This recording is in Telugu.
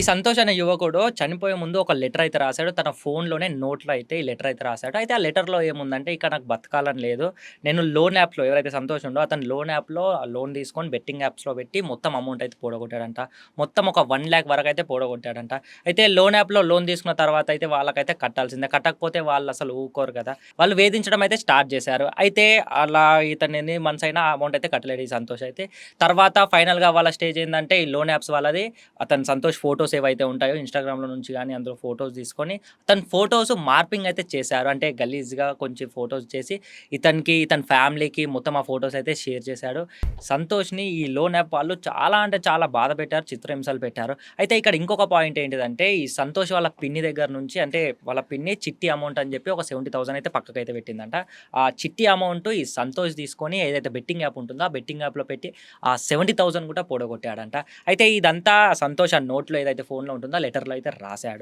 ఈ సంతోష్ అనే యువకుడు చనిపోయే ముందు ఒక లెటర్ అయితే రాసాడు. తన ఫోన్‌లోనే నోట్‌లో అయితే ఈ లెటర్ అయితే రాసాడు. అయితే ఆ లెటర్‌లో ఏముందంటే ఇక నాకు బతకాలని లేదు. నేను లోన్ యాప్‌లో ఎవరైతే సంతోష్ ఉండో అతను లోన్ యాప్‌లో లోన్ తీసుకొని బెట్టింగ్ యాప్స్‌లో పెట్టి మొత్తం అమౌంట్ అయితే పోడగొట్టాడంట. మొత్తం ఒక 1,00,000 వరకైతే పోడగొట్టాడంట. అయితే లోన్ యాప్‌లో లోన్ తీసుకున్న తర్వాత అయితే వాళ్ళకైతే కట్టాల్సిందే. కట్టకపోతే వాళ్ళసలు ఊరుకోరు కదా! వాళ్ళు వేధించడం అయితే స్టార్ట్ చేశారు. అయితే అలా ఇతను ఎన్ని మంత్స్ అయినా ఆ అమౌంట్ అయితే కట్టలేడు ఈ సంతోష్ అయితే. తర్వాత ఫైనల్‌గా వాళ్ళ స్టేజ్ ఏందంటే ఈ లోన్ యాప్స్ వాళ్ళది అతను సంతోష్ ఫోటోస్ ఏవైతే ఉంటాయో ఇన్‌స్టాగ్రామ్‌లో నుంచి గాని అందులో ఫోటోస్ తీసుకొని తను ఫోటోస్ మార్పింగ్ అయితే చేశారు. అంటే గలీజ్‌గా కొంచెం ఫోటోస్ చేసి ఇతనికి, ఇతని ఫ్యామిలీకి మొత్తం ఆ ఫోటోస్ అయితే షేర్ చేశాడు. సంతోష్‌ని ఈ లోన్ యాప్ వాళ్ళు చాలా అంటే చాలా బాధ పెట్టారు. చిత్రహింసలు పెట్టారు. అయితే ఇక్కడ ఇంకొక పాయింట్ ఏంటిదంటే ఈ సంతోష్ వాళ్ళ పిన్ని దగ్గర నుంచి అంటే వాళ్ళ పిన్ని చిట్టి అమౌంట్ అని చెప్పి ఒక 70,000 అయితే పక్కకైతే పెట్టిందంట. ఆ చిట్టి అమౌంట్ ఈ సంతోష్ తీసుకొని ఏదైతే బెట్టింగ్ యాప్ ఉంటుందో ఆ బెట్టింగ్ యాప్‌లో పెట్టి ఆ 70,000 కూడా పోడగొట్టాడంట. అయితే ఇదంతా సంతోష్ ఆ నోట్‌లో ఏదైతే ఫోన్‌లో ఉంటుందో ఆ లెటర్‌లో అయితే రాసాడు.